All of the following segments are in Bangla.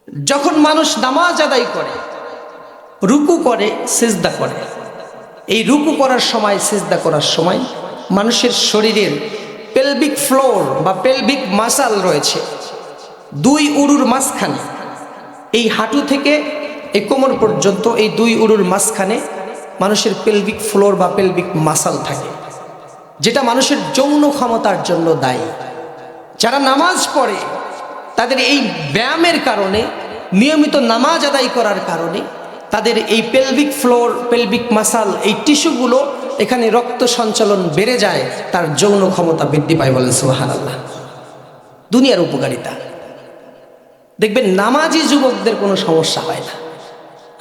যখন মানুষ নামাজ আদায় করে, রুকু করে, সিজদা করে, এই রুকু করার সময়, সিজদা করার সময় মানুষের শরীরের পেলভিক ফ্লোর বা পেলভিক মাসল রয়েছে দুই উরুর মাঝখানে, এই হাঁটু থেকে এই কোমর পর্যন্ত এই দুই উরুর মাঝখানে মানুষের পেলভিক ফ্লোর বা পেলভিক মাসল থাকে, যেটা মানুষের যৌন ক্ষমতার জন্য দায়ী। যারা নামাজ পড়ে তাদের এই ব্যায়ামের কারণে, নিয়মিত নামাজ আদায় করার কারণে তাদের এই পেলভিক ফ্লোর, পেলভিক মাসল, এই টিস্যুগুলো, এখানে রক্ত সঞ্চালন বেড়ে যায়, তার যৌন ক্ষমতা বৃদ্ধি পায়। বলেন সুবহানাল্লাহ। দুনিয়ার উপকারিতা। দেখবেন নামাজি যুবকদের কোনো সমস্যা হয় না,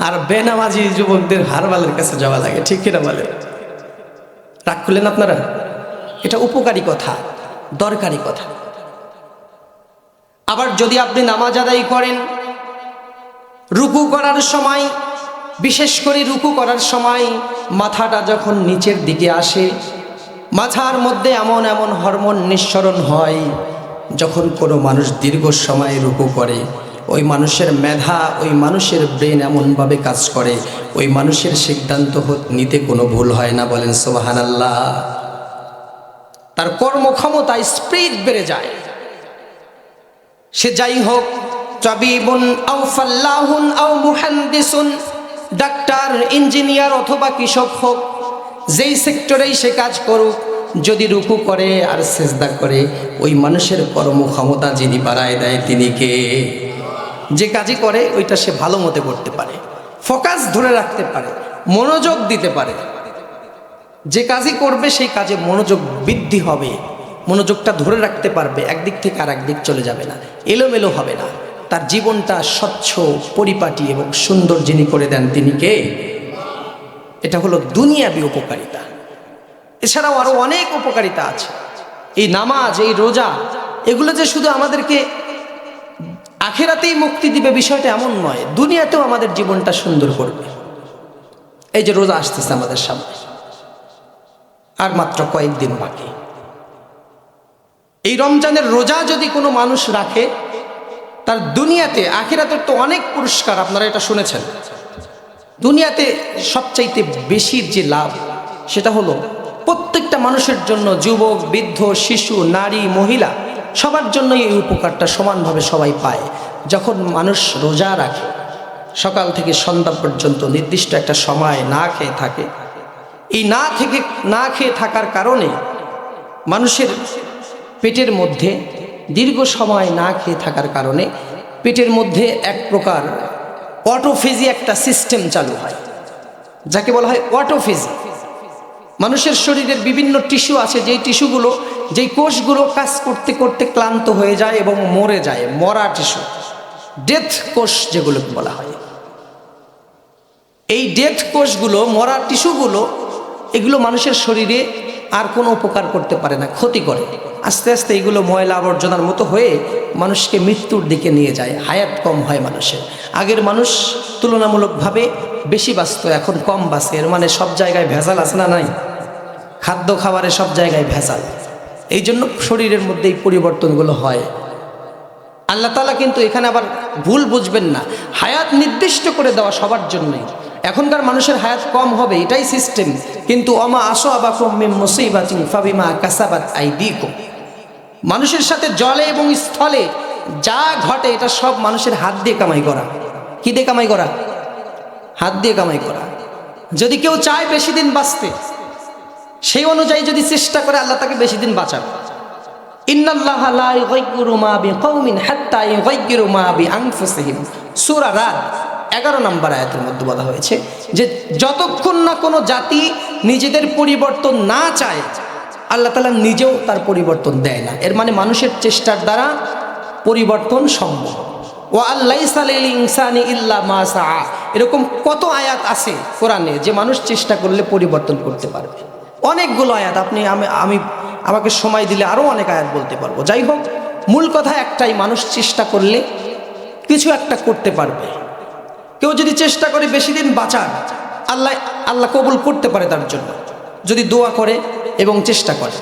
আর বেনামাজি যুবকদের হারবালের কাছে যাওয়া লাগে। ঠিক কিনা বলেন? রাগ করলেন আপনারা? এটা উপকারী কথা, দরকারি কথা। আবার যদি আপনি নামাজ আদায় করেন, রুকু করার সময়, বিশেষ করে রুকু করার সময় মাথাটা যখন নিচের দিকে আসে, মাথার মধ্যে এমন এমন হরমোন নিঃসরণ হয়, যখন কোনো মানুষ দীর্ঘ সময় রুকু করে, ওই মানুষের মেধা, ওই মানুষের ব্রেন এমনভাবে কাজ করে, ওই মানুষের সিদ্ধান্ত নিতে কোনো ভুল হয় না। বলেন সুবহানাল্লাহ। তার কর্মক্ষমতা, স্পিড বেড়ে যায়। সে যাই হোক, তাবিবুন আও ফাল্লাহুন আও মুহান্দিসুন, ডাক্তার, ইঞ্জিনিয়ার অথবা কৃষক হোক, যেই সেক্টরেই সে কাজ করুক, যদি রুকু করে আর সিজদা করে, ওই মানুষের কর্মক্ষমতা যিনি বাড়ায় দেয় তিনি কে? যে কাজই করে ওইটা সে ভালো মতে করতে পারে, ফোকাস ধরে রাখতে পারে, মনোযোগ দিতে পারে। যে কাজই করবে সেই কাজে মনোযোগ বৃদ্ধি হবে, মনোযোগটা ধরে রাখতে পারবে, একদিক থেকে আর একদিক চলে যাবে না, এলোমেলো হবে না। তার জীবনটা স্বচ্ছ, পরিপাটি এবং সুন্দর যিনি করে দেন তিনি কে? এটা হলো দুনিয়াবী উপকারিতা। এছাড়াও আরো অনেক উপকারিতা আছে। এই নামাজ, এই রোজা, এগুলো যে শুধু আমাদেরকে আখিরাতেই মুক্তি দিবে বিষয়টা এমন নয়, দুনিয়াতেও আমাদের জীবনটা সুন্দর করবে। এই যে রোজা আসতেছে আমাদের সামনে, আর মাত্র কয়েকদিন বাকি। এই রমজানের রোজা যদি কোনো মানুষ রাখে, তার দুনিয়াতে, আখিরাতের তো অনেক পুরস্কার, আপনারা এটা শুনেছেন। দুনিয়াতে সবচাইতে বেশি যে লাভ, সেটা হলো প্রত্যেকটা মানুষের জন্য, যুবক, বৃদ্ধ, শিশু, নারী, মহিলা, সবার জন্যই এই উপকারটা সমানভাবে সবাই পায়। যখন মানুষ রোজা রাখে, সকাল থেকে সন্ধ্যা পর্যন্ত নির্দিষ্ট একটা সময় না খেয়ে থাকে, এই না খেয়ে থাকার কারণে মানুষের পেটের মধ্যে, দীর্ঘ সময় না খেয়ে থাকার কারণে পেটের মধ্যে এক প্রকার অটোফেজি একটা সিস্টেম চালু হয়, যাকে বলা হয় অটোফেজি। মানুষের শরীরের বিভিন্ন টিস্যু আছে, যেই টিস্যুগুলো, যেই কোষগুলো কাজ করতে করতে ক্লান্ত হয়ে যায় এবং মরে যায়, মরা টিস্যু, ডেথ কোষ যেগুলো বলা হয়। এই ডেথ কোষগুলো, মরা টিস্যুগুলো, এগুলো মানুষের শরীরে আর কোনো উপকার করতে পারে না, ক্ষতি করে। আস্তে আস্তে এগুলো ময়লা আবর্জনার মতো হয়ে মানুষকে মৃত্যুর দিকে নিয়ে যায়, হায়াত কম হয় মানুষের। আগের মানুষ তুলনামূলকভাবে বেশি বাঁচত, এখন কম বাঁচে। এর মানে সব জায়গায় ভেজাল আছে না নাই? খাদ্য খাবারে সব জায়গায় ভেজাল, এই জন্য শরীরের মধ্যে এই পরিবর্তনগুলো হয়। আল্লাহ তাআলা কিন্তু এখানে আবার ভুল বুঝবেন না, হায়াত নির্দিষ্ট করে দেওয়া সবার জন্যই। এখনকার মানুষের হায়াত কম হবে, এটাই সিস্টেম। কিন্তু ওমা আসাবাকুম মিন মুসিবাতিন ফাবিমা কাসাবাত আইদিকুম, মানুষের সাথে জলে এবং স্থলে যা ঘটে এটা সব মানুষের হাত দিয়ে কামাই করা। কি দিয়ে কামাই করা? হাত দিয়ে কামাই করা। যদি কেউ চায় বেশি দিন বাঁচতে, সেই অনুযায়ী যদি চেষ্টা করে, আল্লাহ তাকে বেশি দিন বাঁচাবে। ইন্নাল্লাহা লা ইউগাইয়িরু মা বিকাউমিন হাত্তা ইউগাইয়িরু মা বিআনফুসিহিম, সূরা রাদ 11 নম্বর আয়াতের মধ্যে বলা হয়েছে যে যতক্ষণ না কোনো জাতি নিজেদের পরিবর্তন না চায়, আল্লাহ তাআলা নিজেও তার পরিবর্তন দেয় না। এর মানে মানুষের চেষ্টার দ্বারা পরিবর্তন সম্ভব। ওয়া আল্লাইসা লিল ইনসানি ইল্লা মা সাআ, এরকম কত আয়াত আছে কোরআনে যে মানুষ চেষ্টা করলে পরিবর্তন করতে পারবে। অনেকগুলো আয়াত, আমি আমাকে সময় দিলে আরও অনেক আয়াত বলতে পারবো। যাই হোক, মূল কথা একটাই, মানুষ চেষ্টা করলে কিছু একটা করতে পারবে। কেউ যদি চেষ্টা করে বেশি দিন বাঁচার, আল্লাহ কবুল করতে পারে তার জন্য, যদি দোয়া করে এবং চেষ্টা করে।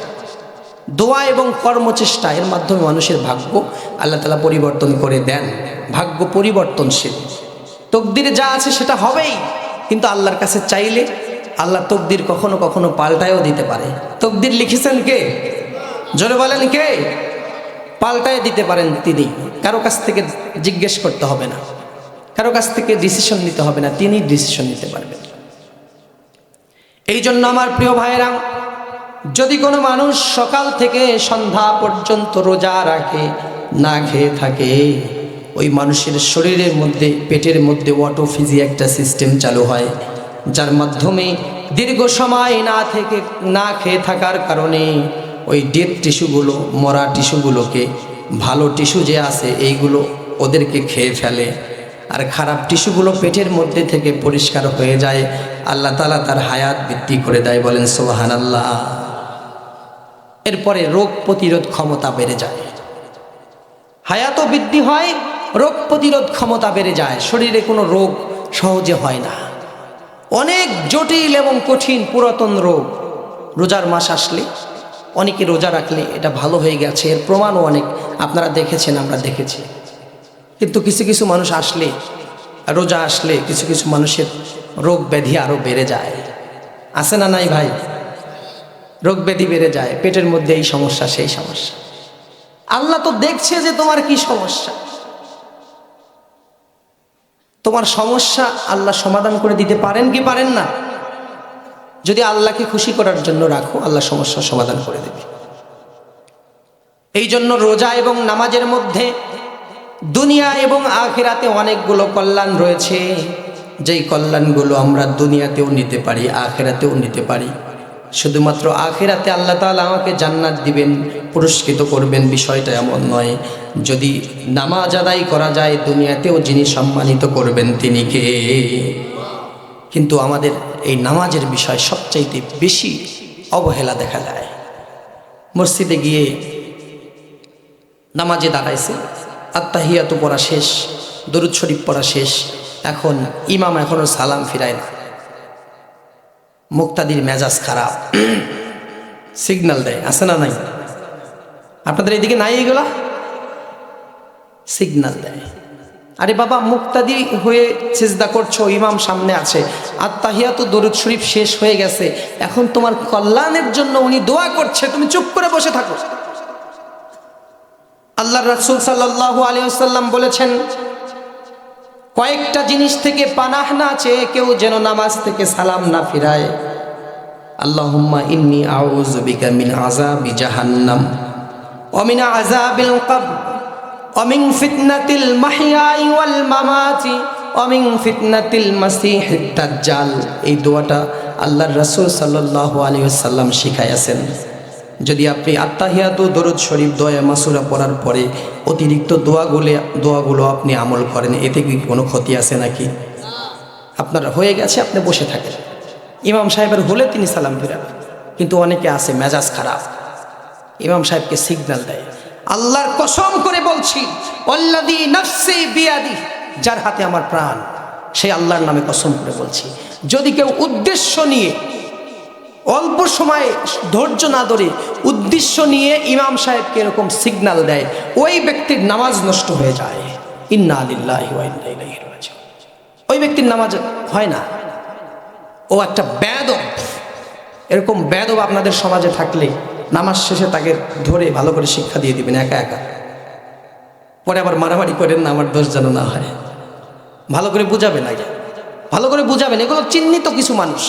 দোয়া এবং কর্মচেষ্টা এর মাধ্যমে মানুষের ভাগ্য আল্লাহ তাআলা পরিবর্তন করে দেন। ভাগ্য পরিবর্তনশীল, তকদিরে যা আছে সেটা হবেই, কিন্তু আল্লাহর কাছে চাইলে আল্লাহ তকদির কখনো কখনো পাল্টায়ও দিতে পারে। তকদির লিখেছেন কে? জোরে বলেন কে? পাল্টায় দিতে পারেন তিনি। কারো কাছ থেকে জিজ্ঞেস করতে হবে না, কারো কাছ থেকে ডিসিশন নিতে হবে না, তিনি ডিসিশন নিতে পারবেন। এই জন্য আমার প্রিয় ভাইয়েরা, যদি কোনো মানুষ সকাল থেকে সন্ধ্যা পর্যন্ত রোজা রাখে, না খেয়ে থাকে, ওই মানুষের শরীরের মধ্যে, পেটের মধ্যে অটোফিজি একটা সিস্টেম চালু হয়, যার মাধ্যমে দীর্ঘ সময় না খেয়ে থাকার কারণে ওই ডেড টিস্যুগুলো, মরা টিস্যুগুলোকে ভালো টিস্যু যে আছে এইগুলো ওদেরকে খেয়ে ফেলে, আর খারাপ টিস্যুগুলো পেটের মধ্যে থেকে পরিষ্কার হয়ে যায়। আল্লাহ তাআলা তার হায়াত বৃদ্ধি করে দেয়, বলেন সুবহানাল্লাহ। এরপরে রোগ প্রতিরোধ ক্ষমতা বেড়ে যায়, হায়াতও বৃদ্ধি হয়, রোগ প্রতিরোধ ক্ষমতা বেড়ে যায়। শরীরে কোনো রোগ সহজে হয় না, অনেক জটিল এবং কঠিন পুরাতন রোগ রোজার মাস আসলে, অনেকে রোজা রাখলে এটা ভালো হয়ে গেছে, এর প্রমাণও অনেক আপনারা দেখেছেন, আমরা দেখেছি। কিন্তু কিছু কিছু মানুষ আসলে, রোজা আসলে কিছু কিছু মানুষের রোগ ব্যাধি আরও বেড়ে যায়। আছে না নাই ভাই? রোগ ব্যাধি বেড়ে যায়, পেটের মধ্যে এই সমস্যা সেই সমস্যা। আল্লাহ তো দেখছে যে তোমার কি সমস্যা, তোমার সমস্যা আল্লাহ সমাধান করে দিতে পারেন কি পারেন না? যদি আল্লাহকে খুশি করার জন্য রাখো, আল্লাহ সমস্যার সমাধান করে দেবে। এই জন্য রোজা এবং নামাজের মধ্যে দুনিয়া এবং আখিরাতে অনেকগুলো কল্যাণ রয়েছে, যেই কল্যাণগুলো আমরা দুনিয়াতেও নিতে পারি, আখিরাতেও নিতে পারি। শুধুমাত্র আখিরাতে আল্লাহ তাআলা আমাকে জান্নাত দিবেন, পুরস্কৃত করবেন, বিষয়টা এমন নয়। যদি নামাজ আদায় করা যায়, দুনিয়াতেও যিনি সম্মানিত করবেন তিনি কে? কিন্তু আমাদের এই নামাজের বিষয় সবচাইতে বেশি অবহেলা দেখা যায়। মসজিদে গিয়ে নামাজে দাঁড়াইছে, আত্তাহিয়াতু পড়া শেষ, দরুদ শরীফ পড়া শেষ, এখন ইমাম এখনো সালাম ফিরায় না, মুক্তাদির মেজাজ খারাপ, সিগন্যাল দেয়, আছে না নাই? আপনাদের এইদিকে নাই এগুলা? সিগন্যাল দেয়, আরে বাবা মুক্তাদি হয়ে সিজদা করছো, ইমাম সামনে আছে, আত্তাহিয়াতু দরুদ শরীফ শেষ হয়ে গেছে, এখন তোমার কল্যাণের জন্য উনি দোয়া করছে, তুমি চুপ করে বসে থাকো। আল্লাহর রাসূল সাল্লাল্লাহু আলাইহি ওয়াসাল্লাম বলেছেন, কয়েকটা জিনিস থেকে পানাহ না চেয়ে কেউ যেন নামাজ থেকে সালাম না ফিরায়। আল্লাহুম্মা ইন্নী আউযু বিকা মিন আযাবি জাহান্নাম ওয়া মিন আযাবিল কবর ওয়া মিন ফিতনাতিল মাহইয়া ওয়াল মামাতি ওয়া মিন ফিতনাতিল মাসিহিদ দাজ্জাল। এই দোয়াটা আল্লাহর রাসূল সাল্লাল্লাহু আলাইহি ওয়াসাল্লাম শিখাইয়াছেন। যদি আপনি আত্তাহিয়াতু দরুদ শরীফ দোয়া মাসুরা পড়ার পরে অতিরিক্ত দোয়াগুলো আপনি আমল করেন, এতে কি কোনো ক্ষতি আছে নাকি? আপনার হয়ে গেছে, আপনি বসে থাকেন, ইমাম সাহেবের হলে তিনি সালাম ফিরাবেন। কিন্তু অনেকে আছে মেজাজ খারাপ, ইমাম সাহেবকে সিগন্যাল দেয়। আল্লাহর কসম করে বলছি, ওয়াল্লাযী নাফসি বিয়াদি, যার হাতে আমার প্রাণ, সেই আল্লাহর নামে কসম করে বলছি, যদি কেউ উদ্দেশ্য নিয়ে অল্প সময় ধৈর্য না ধরে উদ্দেশ্য নিয়ে ইমাম সাহেবকে এরকম সিগন্যাল দেয়, ওই ব্যক্তির নামাজ নষ্ট হয়ে যায়। ইন্না লিল্লাহি ওয়া ইন্না ইলাইহি রাজিউন। ওই ব্যক্তির নামাজ হয় না, ও একটা বেয়াদব। এরকম বেয়াদব আপনাদের সমাজে থাকলে নামাজ শেষে তাকে ধরে ভালো করে শিক্ষা দিয়ে দিবেন একা একা, পরে আবার মারামারি করেন না, আমার দোষ যেন না হয়। ভালো করে বুঝাবেন, আগে ভালো করে বুঝাবেন। এগুলো চিহ্নিত কিছু মানুষ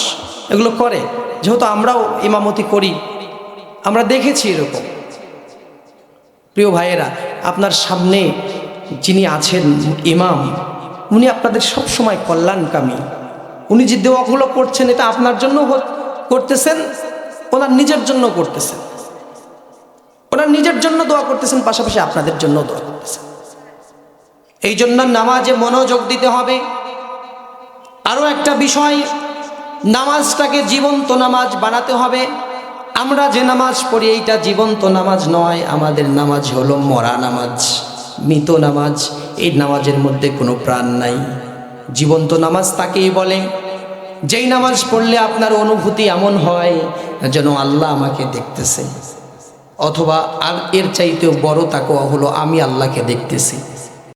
এগুলো করে, যেহেতু আমরাও ইমামতি করি, আমরা দেখেছি এরকম। প্রিয় ভাইয়েরা, আপনার সামনে যিনি আছেন ইমাম, উনি আপনাদের সব সময় কল্যাণকামী। উনি যে দোয়াগুলো করছেন, এটা আপনার জন্য করতেছেন, ওনার নিজের জন্য করতেছেন, ওনার নিজের জন্য দোয়া করতেছেন, পাশাপাশি আপনাদের জন্য দোয়া করতেছেন। এই জন্য নামাজে মনোযোগ দিতে হবে। আরও একটা বিষয়, নামাজটাকে জীবন্ত নামাজ বানাতে হবে। আমরা যে নামাজ পড়ি এইটা জীবন্ত নামাজ নয়, আমাদের নামাজ হলো মরা নামাজ, মৃত নামাজ। এই নামাজের মধ্যে কোনো প্রাণ নাই। জীবন্ত নামাজ তাকেই বলে যেই নামাজ পড়লে আপনার অনুভূতি এমন হয় যেন আল্লাহ আমাকে দেখতেছে, অথবা আর এর চাইতেও বড় তাকওয়া হলো আমি আল্লাহকে দেখতেছি।